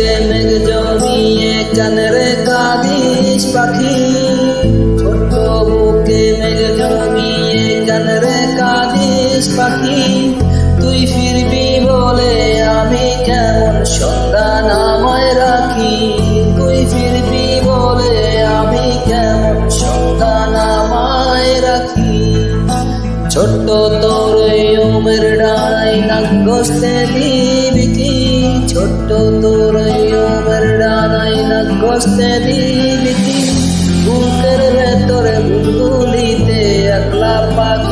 বুকে মেঘ জমিয়ে কানরে কাঁদিস পাখি, ছোট্ট বুকে মেঘ জমিয়ে কানরে কাঁদিস পাখি। তুই ফিরবি বলে আমি কেমন সন্ধান আমায় রাখি, তুই ফিরবি বলে আমি কেমন সন্ধান আমায় রাখি। ছোট্ট তোর ওমের ডানায় নাক ঘষতে দিবি কি, ছোট্ট তোর ওমের ডানায় নাক ঘষতে দিবি কি। বুকের ভেতরে বুলবুলিতে একলা পাখি